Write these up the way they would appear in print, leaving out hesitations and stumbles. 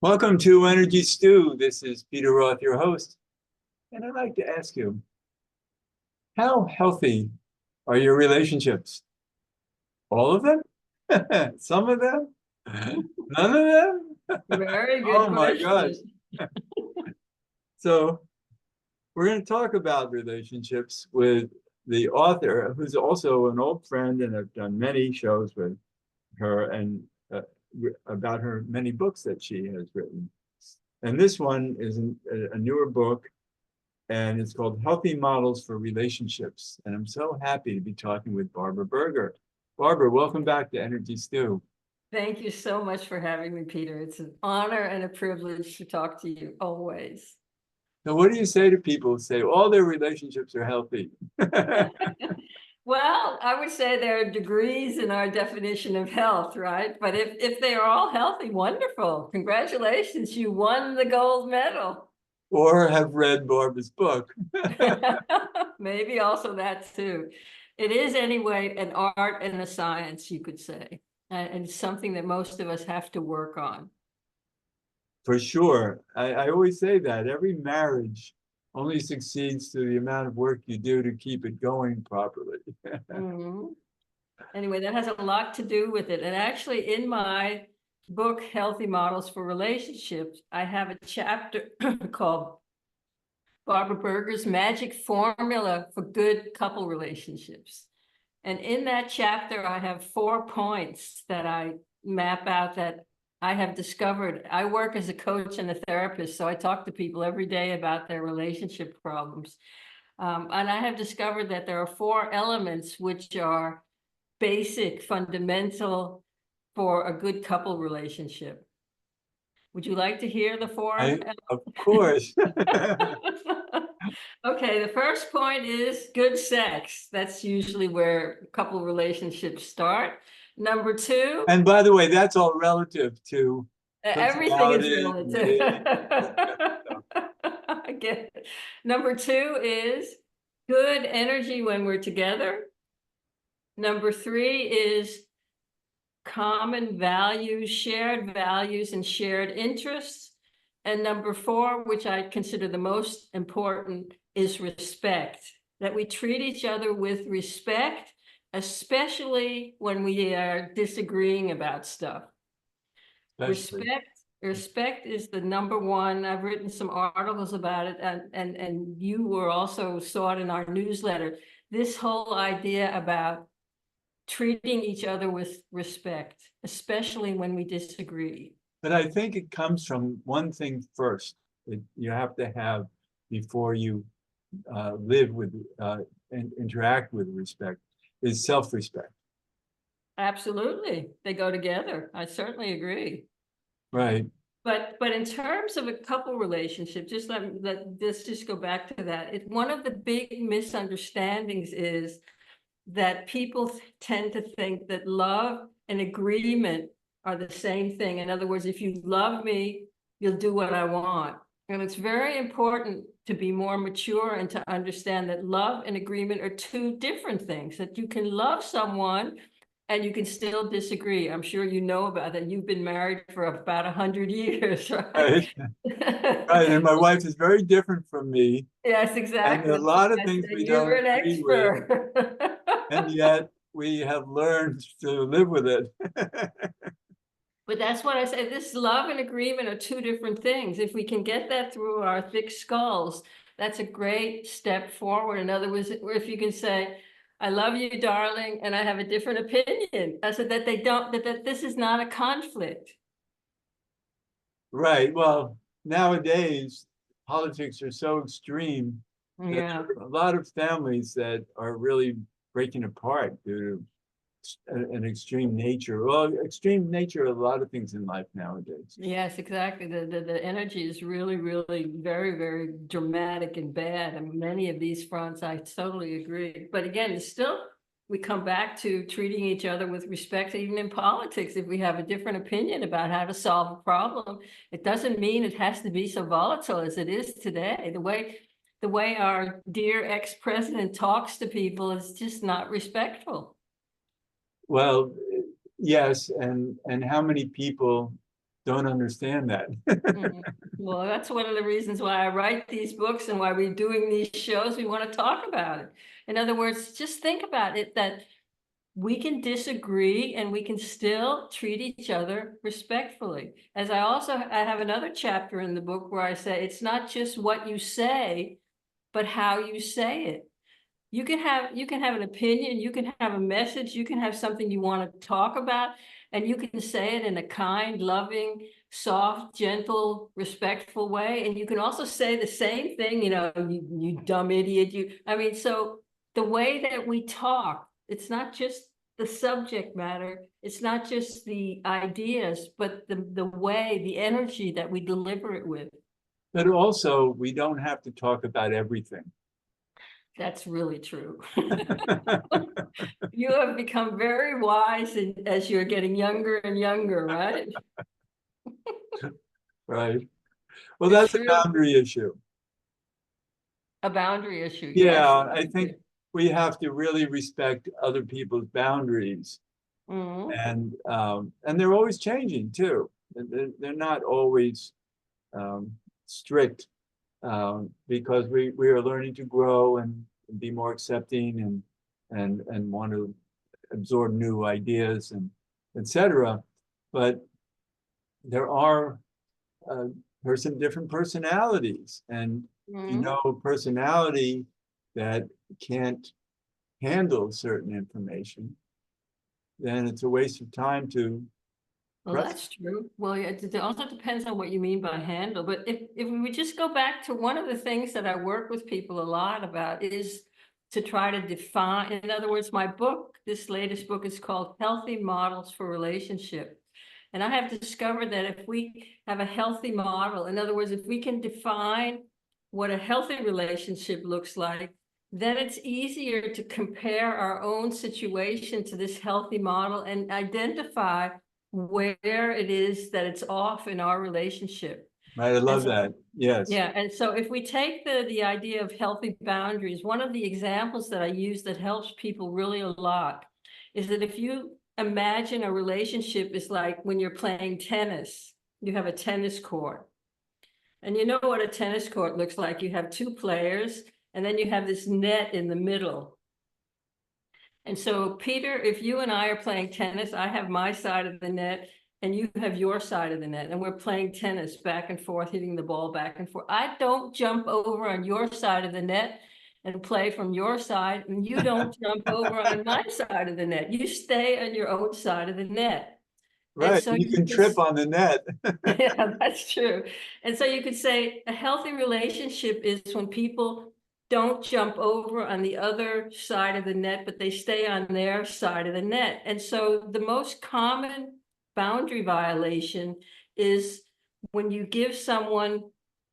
Welcome to Energy Stew. This is Peter Roth, your host. And I'd like to ask you, how healthy are your relationships? All of them? Some of them? None of them? Very good Oh my question. gosh. So we're going to talk about relationships with the author, who's also an old friend, and I've done many shows with her and about her many books that she has written. And this one is a newer book, and it's called Halthy Models for Relationships. And I'm so happy to be talking with Barbara Berger. Barbara, welcome back to Energy Stew. Thank you so much for having me, Peter. It's an honor and a privilege to talk to you always. So what do you say to people who say all their relationships are healthy? Well, I would say there are degrees in our definition of health, right? But if they are all healthy, wonderful. Congratulations, you won the gold medal. Or have read Barbara's book. Maybe also that too. It is anyway an art and a science, you could say, and it's something that most of us have to work on. For sure. I always say that every marriage only succeeds through the amount of work you do to keep it going properly. Anyway, that has a lot to do with it. And actually, in my book, Healthy Models for Relationships, I have a chapter called Barbara Berger's Magic Formula for Good Couple Relationships. And in that chapter, I have 4 points that I map out that I have discovered. I work as a coach and a therapist, so I talk to people every day about their relationship problems. And I have discovered that there are 4 elements which are basic, fundamental for a good couple relationship. Would you like to hear the 4? Of course. Okay, the first point is good sex. That's usually where couple relationships start. Number 2. And by the way, that's all relative to Everything is personality, relative. I get it. Number 2 is good energy when we're together. Number 3 is common values, shared values and shared interests. And number 4, which I consider the most important, is respect. That we treat each other with respect, especially when we are disagreeing about stuff. Respect is the number one. I've written some articles about it, and you were also saw it in our newsletter. This whole idea about treating each other with respect, especially when we disagree. But I think it comes from one thing first that you have to have before you live with and interact with respect is self-respect. Absolutely. They go together. I certainly agree. Right. But in terms of a couple relationship, let's just go back to that. One of the big misunderstandings is that people tend to think that love and agreement are the same thing. In other words, if you love me, you'll do what I want. And it's very important to be more mature and to understand that love and agreement are 2 different things, that you can love someone and you can still disagree. I'm sure you know about that. You've been married for about 100 years, right? Right. Right. And my wife is very different from me. Yes, exactly. And a lot of things we don't You're an agree with. expert. And yet we have learned to live with it. But that's what I say. This love and agreement are 2 different things. If we can get that through our thick skulls, that's a great step forward. In other words, if you can say, I love you, darling, and I have a different opinion. I said that that this is not a conflict. Right. Well, nowadays, politics are so extreme. Yeah. A lot of families that are really breaking apart due to an extreme nature. Well, extreme nature of a lot of things in life nowadays. Yes, exactly. The energy is really, really very, very dramatic and bad. And many of these fronts, I totally agree. But again, still, we come back to treating each other with respect, even in politics. If we have a different opinion about how to solve a problem, it doesn't mean it has to be so volatile as it is today. The way our dear ex-president talks to people is just not respectful. Well, yes, and how many people don't understand that. Mhm. Well, that's one of the reasons why I write these books and why we're doing these shows. We want to talk about it. In other words, just think about it, that we can disagree and we can still treat each other respectfully. As I have another chapter in the book where I say it's not just what you say, but how you say it. You can have an opinion, you can have a message, you can have something you want to talk about, and you can say it in a kind, loving, soft, gentle, respectful way. And you can also say the same thing, you dumb idiot, so the way that we talk, it's not just the subject matter, it's not just the ideas, but the way, the energy that we deliver it with. But also, we don't have to talk about everything. That's really true. You have become very wise as you're getting younger and younger, right? Right. Well, It's that's a really boundary issue. a boundary issue. Yeah, Yes. I think we have to really respect other people's boundaries, and they're always changing too. They're not always strict, because we are learning to grow and be more accepting and want to absorb new ideas and etc. But there are different personalities, and you know, a personality that can't handle certain information, then it's a waste of time to Well, that's true. Well, yeah, it also depends on what you mean by handle. But if we just go back to one of the things that I work with people a lot about is to try to define, in other words, my book, this latest book is called Healthy Models for Relationship. And I have discovered that if we have a healthy model, in other words, if we can define what a healthy relationship looks like, then it's easier to compare our own situation to this healthy model and identify where it is that it's off in our relationship. Right, I love that. Yes. Yeah, and so if we take the idea of healthy boundaries, one of the examples that I use that helps people really a lot is that if you imagine a relationship is like when you're playing tennis, you have a tennis court. And you know what a tennis court looks like. You have two players, and then you have this net in the middle. And so, Peter, if you and I are playing tennis, I have my side of the net and you have your side of the net, and we're playing tennis back and forth, hitting the ball back and forth. I don't jump over on your side of the net and play from your side, and you don't jump over on my side of the net. You stay on your own side of the net. And Right, so you can trip on the net. yeah, that's true. And so you could say a healthy relationship is when people don't jump over on the other side of the net, but they stay on their side of the net. And so the most common boundary violation is when you give someone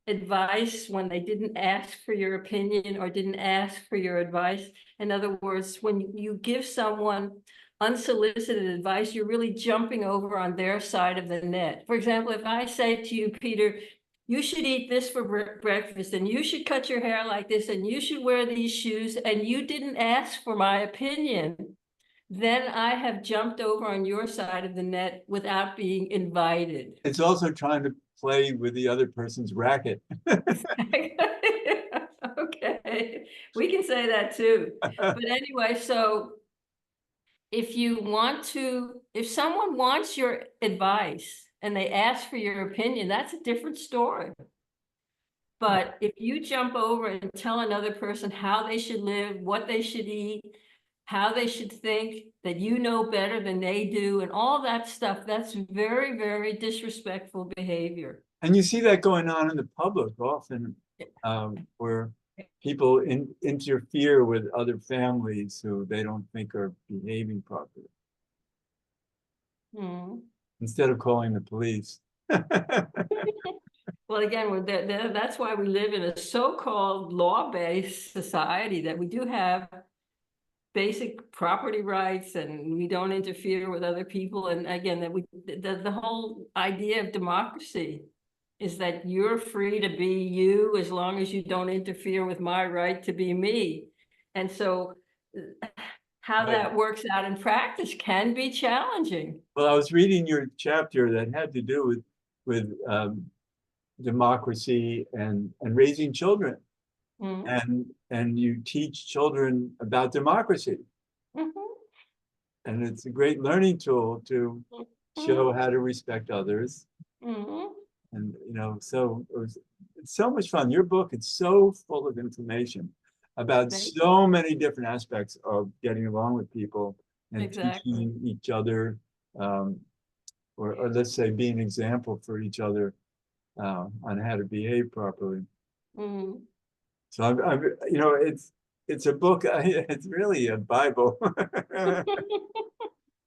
advice when they didn't ask for your opinion or didn't ask for your advice. In other words, when you give someone unsolicited advice, you're really jumping over on their side of the net. For example, if I say to you, Peter, you should eat this for breakfast, and you should cut your hair like this, and you should wear these shoes, and you didn't ask for my opinion, then I have jumped over on your side of the net without being invited. It's also trying to play with the other person's racket. Okay, we can say that too. But anyway, so if someone wants your advice and they ask for your opinion, that's a different story. But if you jump over and tell another person how they should live, what they should eat, how they should think, that you know better than they do, and all that stuff, that's very, very disrespectful behavior. And you see that going on in the public often, where people interfere with other families who they don't think are behaving properly, instead of calling the police. Well, again, that's why we live in a so-called law-based society, that we do have basic property rights and we don't interfere with other people. And again, the whole idea of democracy is that you're free to be you as long as you don't interfere with my right to be me. And so how that works out in practice can be challenging. Well, I was reading your chapter that had to do with democracy and raising children. Mhm. And you teach children about democracy. Mhm. And it's a great learning tool to show Mhm. how to respect others. Mhm. And, so it's so much fun. Your book is so full of information about Thank so many different aspects of getting along with people and Exactly. teaching each other, um, or let's say being an example for each other on how to behave properly. Mhm. So it's a book. It's really a Bible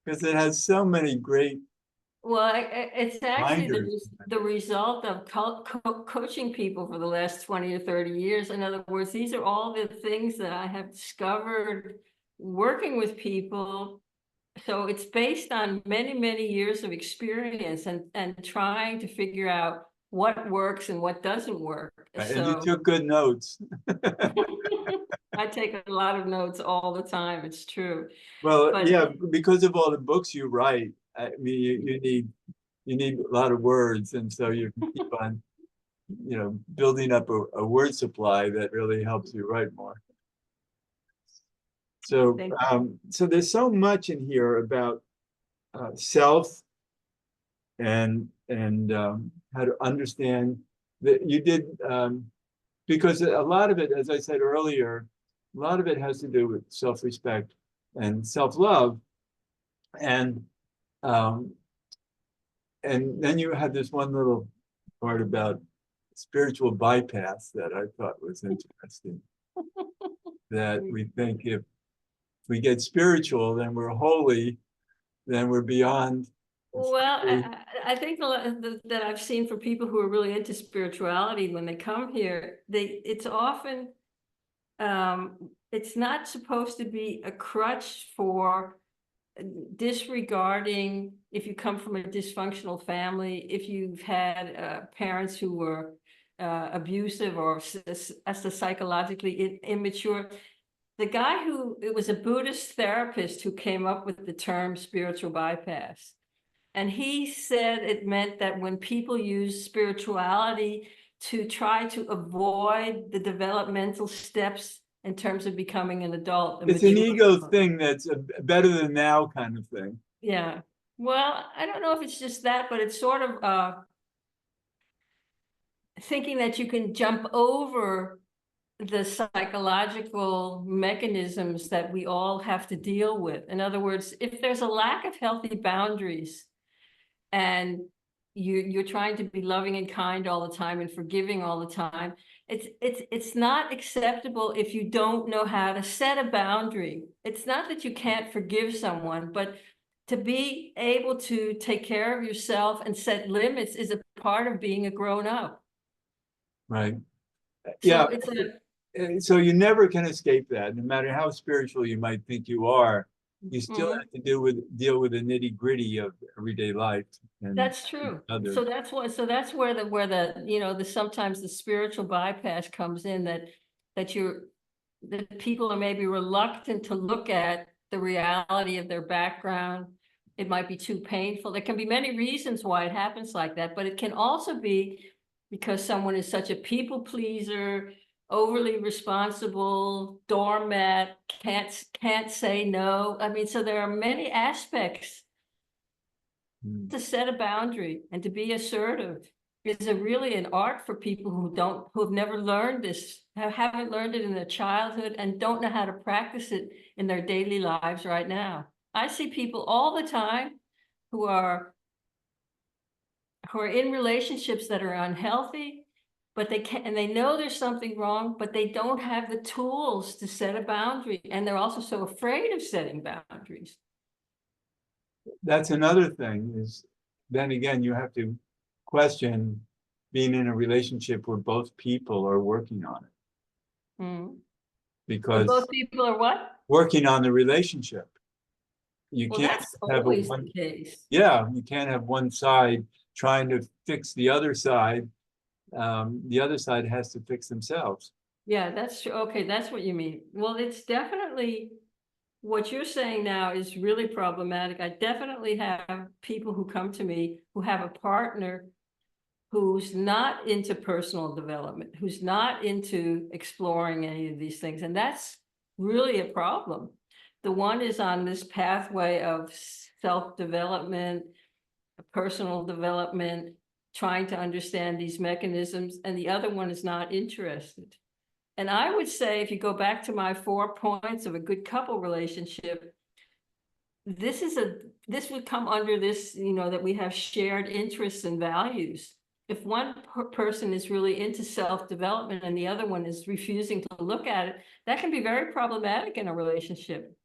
because it has so many great Well, it's actually reminders. the result of coaching people for the last 20 or 30 years. In other words, these are all the things that I have discovered working with people. So it's based on many, many years of experience and trying to figure out what works and what doesn't work. Right? And you So took good notes. I take a lot of notes all the time. It's true. Well, But yeah, because of all the books you write, I mean, you need a lot of words, and so you can keep on, building up a word supply that really helps you write more. So, thank so there's so much in here about self and how to understand that you did, because a lot of it, as I said earlier, a lot of it has to do with self-respect and self-love, and um, and then you had this one little part about spiritual bypass that I thought was interesting. That we think if we get spiritual, then we're holy, then we're beyond. Well, I think a lot that I've seen for people who are really into spirituality when they come here, it's often it's not supposed to be a crutch for disregarding if you come from a dysfunctional family, if you've had parents who were abusive or psychologically immature. The guy it was a Buddhist therapist who came up with the term spiritual bypass. And he said it meant that when people use spirituality to try to avoid the developmental steps in terms of becoming an adult, a It's an mature ego adult. thing that's a better than now kind of thing. Yeah. Well, I don't know if it's just that, but it's sort of thinking that you can jump over the psychological mechanisms that we all have to deal with. In other words, if there's a lack of healthy boundaries and you're trying to be loving and kind all the time and forgiving all the time, it's not acceptable if you don't know how to set a boundary. It's not that you can't forgive someone, but to be able to take care of yourself and set limits is a part of being a grown up. Right. So Yeah. it's So you never can escape that. No matter how spiritual you might think you are, you still Mhm. have to deal with the nitty-gritty of everyday life and That's true. others. So that's where the sometimes the spiritual bypass comes in, that people are maybe reluctant to look at the reality of their background. It might be too painful. There can be many reasons why it happens like that, but it can also be because someone is such a people pleaser, overly responsible, doormat, can't say no. I mean, so there are many aspects. Mm. To set a boundary and to be assertive is really an art for people who have never learned this, haven't learned it in their childhood and don't know how to practice it in their daily lives right now. I see people all the time who are in relationships that are unhealthy, but they know there's something wrong, but they don't have the tools to set a boundary, and they're also so afraid of setting boundaries. That's another thing is then again, you have to question being in a relationship where both people are working on it Mm. When because both people are what? working on the relationship, you Well, can't that's have a always the one, case. yeah, you can't have one side trying to fix the other side. The other side has to fix themselves. Yeah, that's true. Okay, that's what you mean. Well, it's definitely what you're saying now is really problematic. I definitely have people who come to me who have a partner who's not into personal development, who's not into exploring any of these things. And that's really a problem. The one is on this pathway of self-development, personal development, trying to understand these mechanisms, and the other one is not interested. And I would say, if you go back to my 4 points of a good couple relationship, this would come under this, that we have shared interests and values. If one person is really into self-development and the other one is refusing to look at it, that can be very problematic in a relationship.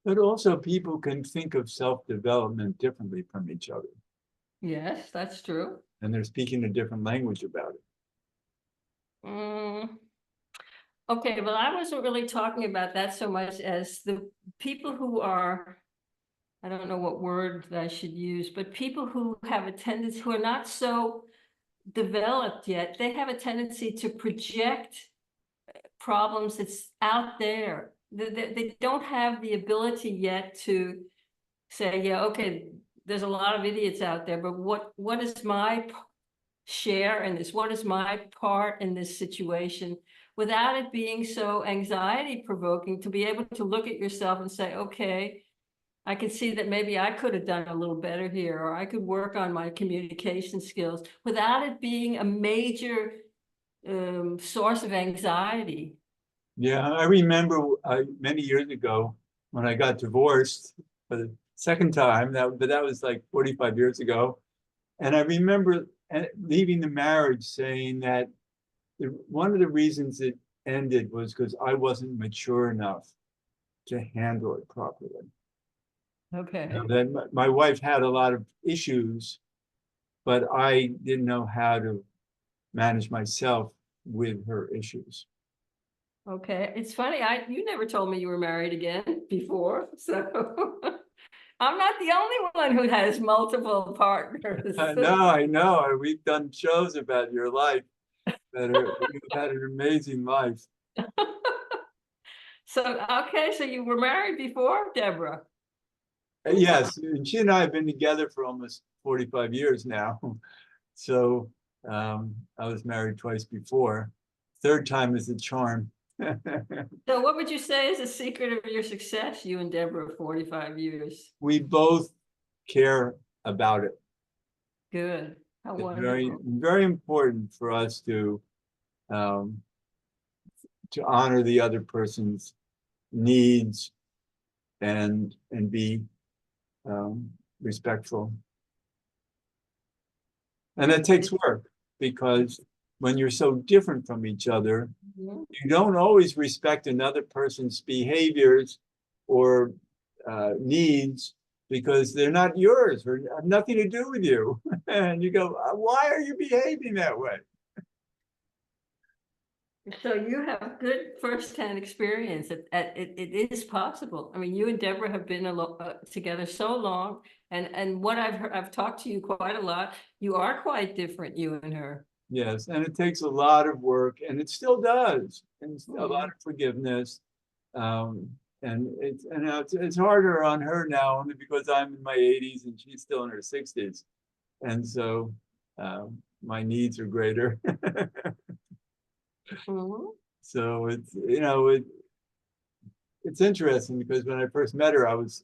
But also people can think of self-development differently from each other. Yes, that's true. And they're speaking a different language about it. Okay, well, I wasn't really talking about that so much as the people who are, I don't know what word I should use, but people who have a tendency, who are not so developed yet, they have a tendency to project problems that's out there. They don't have the ability yet to say, yeah, okay, there's a lot of idiots out there, but what is my share in this? What is my part in this situation? Without it being so anxiety provoking, to be able to look at yourself and say, okay, I can see that maybe I could have done a little better here, or I could work on my communication skills without it being a major source of anxiety. Yeah, I remember many years ago when I got divorced for the second time, but that was like 45 years ago. And I remember leaving the marriage saying that one of the reasons it ended was because I wasn't mature enough to handle it properly. Okay. Then my wife had a lot of issues, but I didn't know how to manage myself with her issues. Okay, it's funny, you never told me you were married again before, so I'm not the only one who has multiple partners. I know. We've done shows about your life you've had an amazing life. So, okay, so you were married before, Deborah? Yes, and she and I have been together for almost 45 years now. So I was married twice before. Third time is a charm. So what would you say is the secret of your success, you and Deborah, 45 years? We both care about it. Good. How It's wonderful. very important for us to honor the other person's needs and be respectful. And it takes work because when you're so different from each other, you don't always respect another person's behaviors or needs because they're not yours or have nothing to do with you. And you go, why are you behaving that way? So you have good firsthand experience that it is possible. I mean, you and Deborah have been together so long, and what I've talked to you quite a lot. You are quite different, you and her. Yes, and it takes a lot of work, and it still does, and a lot of forgiveness. And it's harder on her now only because I'm in my 80s and she's still in her 60s, and so my needs are greater. So it's interesting because when I first met her, I was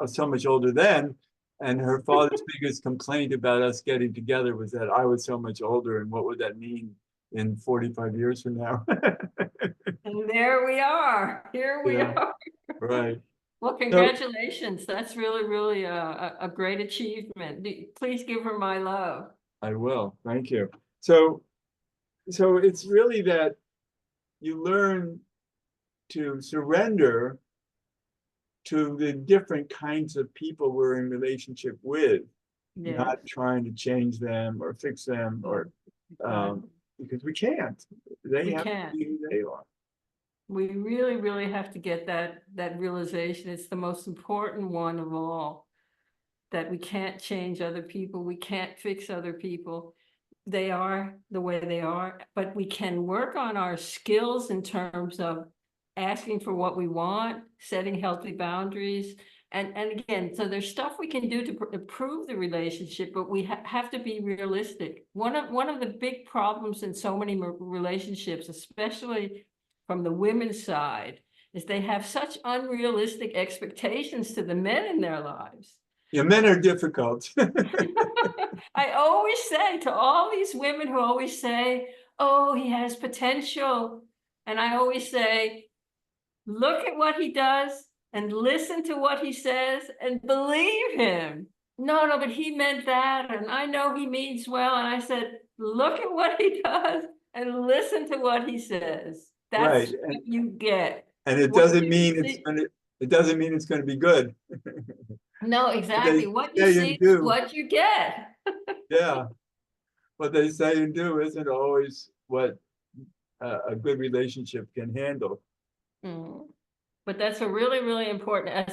so much older then, and her father's biggest complaint about us getting together was that I was so much older, and what would that mean in 45 years from now? And there we are. Here we are. Right. Well, congratulations. That's really, really a great achievement. Please give her my love. I will. Thank you. So it's really that you learn to surrender to the different kinds of people we're in relationship with, not trying to change them or fix them or because we can't. They have to be who they are. We really, really have to get that realization. It's the most important one of all, that we can't change other people. We can't fix other people. They are the way they are, but we can work on our skills in terms of asking for what we want, setting healthy boundaries, And again, so there's stuff we can do to improve the relationship, but we have to be realistic. One of the big problems in so many relationships, especially from the women's side, is they have such unrealistic expectations to the men in their lives. Yeah, men are difficult. I always say to all these women who always say, oh, he has potential. And I always say, look at what he does and listen to what he says and believe him. No, but he meant that. And I know he means well. And I said, look at what he does and listen to what he says. Right. That's what you get. And it What doesn't you mean see- it doesn't mean it's going to be good. No, exactly. What you say see and is do. what you get. Yeah. What they say and do isn't always what a good relationship can handle. Mm. But that's a really, really important.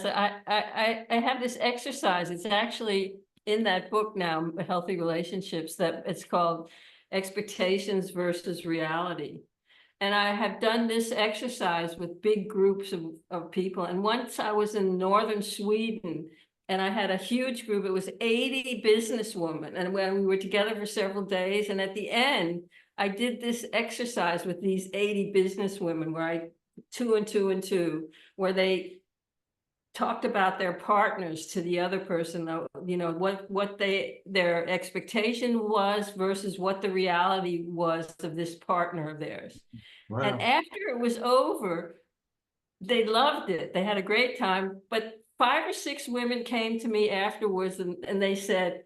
I have this exercise. It's actually in that book now, Healthy Relationships, that it's called Expectations versus Reality. And I have done this exercise with big groups of people. And once I was in northern Sweden and I had a huge group, it was 80 businesswomen. And when we were together for several days, and at the end, I did this exercise with these 80 businesswomen where I 2 and 2 and 2, where they talked about their partners to the other person, you know, what their expectation was versus what the reality was of this partner of theirs. Wow. And after it was over, they loved it. They had a great time. But 5 or 6 women came to me afterwards and they said,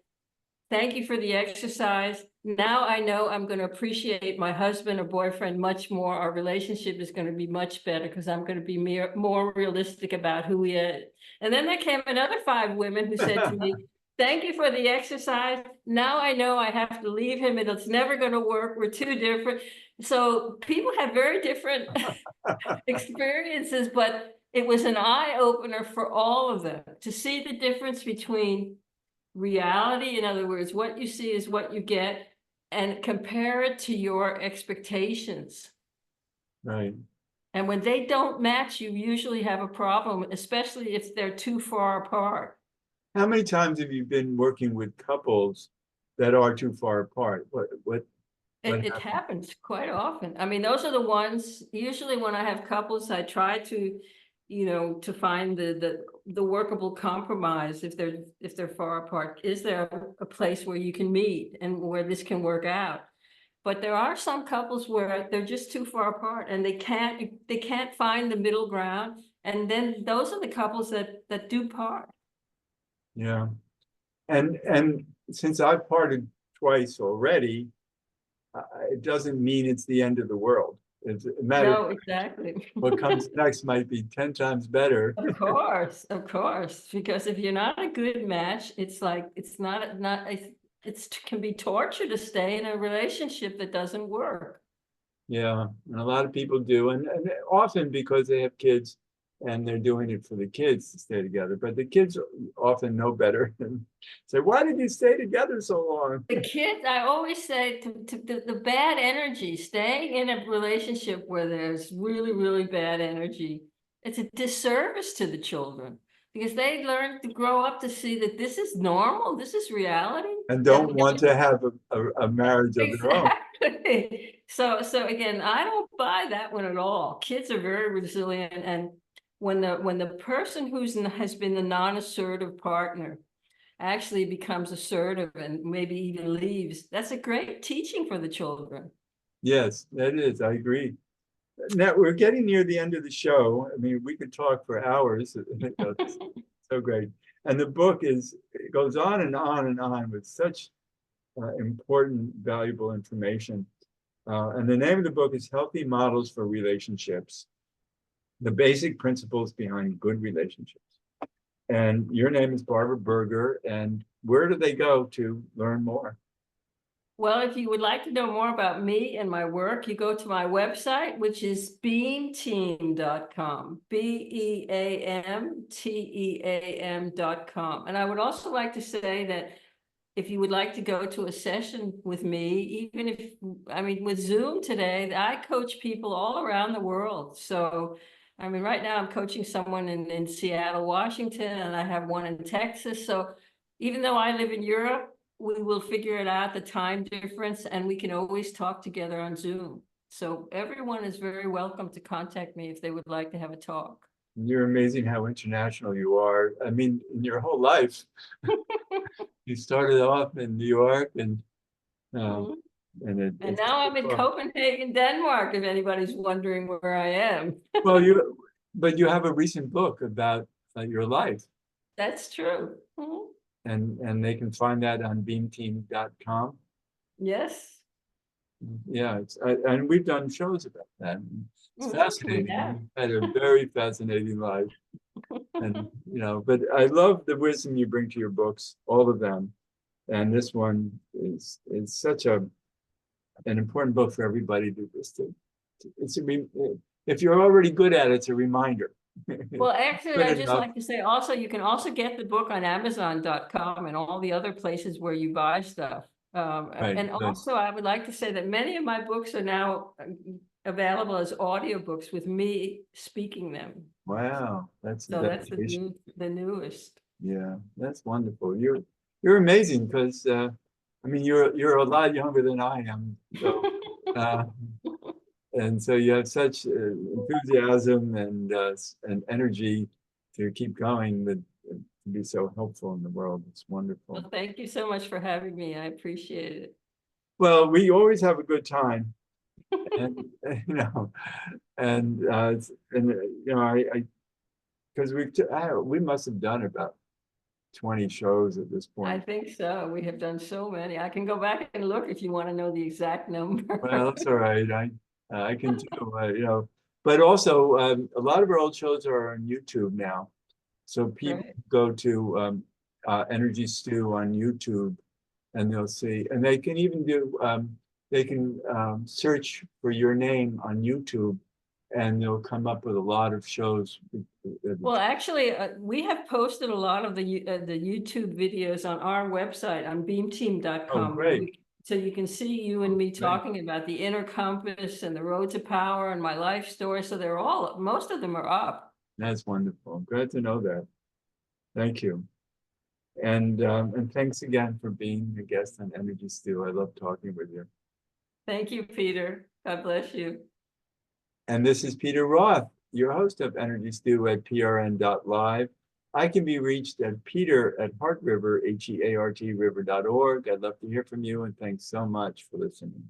thank you for the exercise. Now I know I'm going to appreciate my husband or boyfriend much more. Our relationship is going to be much better because I'm going to be more realistic about who he is. And then there came another 5 women who said to me, thank you for the exercise. Now I know I have to leave him and it's never going to work. We're too different. So people have very different experiences, but it was an eye opener for all of them to see the difference between reality, in other words, what you see is what you get, and compare it to your expectations. Right. And when they don't match, you usually have a problem, especially if they're too far apart. How many times have you been working with couples that are too far apart? What It happens quite often. I mean, those are the ones, usually when I have couples, I try to, you know, to find the workable compromise if they're far apart. Is there a place where you can meet and where this can work out? But there are some couples where they're just too far apart and they can't find the middle ground. And then those are the couples that do part. Yeah. And since I've parted twice already, it doesn't mean it's the end of the world. It's a matter No, of exactly. what comes next might be 10 times better. Of course, because if you're not a good match, it's like, it's not, it's can be torture to stay in a relationship that doesn't work. Yeah, and a lot of people do, and often because they have kids and they're doing it for the kids to stay together. But the kids often know better and say, why did you stay together so long? The kids, I always say to the bad energy, staying in a relationship where there's really, really bad energy, it's a disservice to the children because they learn to grow up to see that this is normal, this is reality. And don't want to have a marriage of their own. Exactly. So again, I don't buy that one at all. Kids are very resilient, and when the person has been the non-assertive partner actually becomes assertive and maybe even leaves, that's a great teaching for the children. Yes, that is. I agree. Now we're getting near the end of the show. I mean, we could talk for hours. It's so great. And the book it goes on and on and on with such important, valuable information. And the name of the book is Healthy Models for Relationships, the basic principles behind good relationships. And your name is Barbara Berger. And where do they go to learn more? Well, if you would like to know more about me and my work, you go to my website, which is beamteam.com, BEAMTEAM.com. And I would also like to say that if you would like to go to a session with me, even if, I mean, with Zoom today, I coach people all around the world. So I mean, right now I'm coaching someone in Seattle, Washington, and I have one in Texas. So even though I live in Europe, we will figure it out, the time difference, and we can always talk together on Zoom. So everyone is very welcome to contact me if they would like to have a talk. You're amazing how international you are. I mean, in your whole life, you started off in New York and Mhm. it, And it's now I'm in Copenhagen, Denmark, if anybody's wondering where I am. well, but you have a recent book about your life, That's true. Mhm. and they can find that on beamteam.com. Yes. Yeah, and we've done shows about that. It's We fascinating. have. You've had a very fascinating life, and but I love the wisdom you bring to your books, all of them, and this one is such an important book for everybody to just it's if you're already good at it, it's a reminder. Well, actually, Good I just enough. like to say also, you can also get the book on Amazon.com and all the other places where you buy stuff. Right, And good. also, I would like to say that many of my books are now available as audiobooks with me speaking them. Wow, that's a So that's dedication. the newest. Yeah, that's wonderful. You're amazing because I mean you're a lot younger than I am. So uh, and so you have such enthusiasm and energy to keep going with to be so helpful in the world. It's wonderful. Well, thank you so much for having me. I appreciate it. Well, we always have a good time, and you know, and I because we must have done about 20 shows at this I point. think so. We have done so many. I can go back and look if you want to know the exact number. Well, that's all right. I can too, but also a lot of our old shows are on YouTube now. So people Right. go to Energy Stew on YouTube and they'll see, and they can even do, they can search for your name on YouTube and they'll come up with a lot of shows. Well, actually, we have posted a lot of the YouTube videos on our website on Oh, beamteam.com. great. So you can see you and me Great. talking about the inner compass and the road to power and my life story. So most of them are up. That's wonderful. I'm glad to know that. Thank you. And thanks again for being a guest on Energy Stew. I love talking with you. Thank you, Peter. God bless you. And this is Peter Roth, your host of Energy Stew at prn.live. I can be reached at peter@heartriver, HEART river.org. I'd love to hear from you, and thanks so much for listening.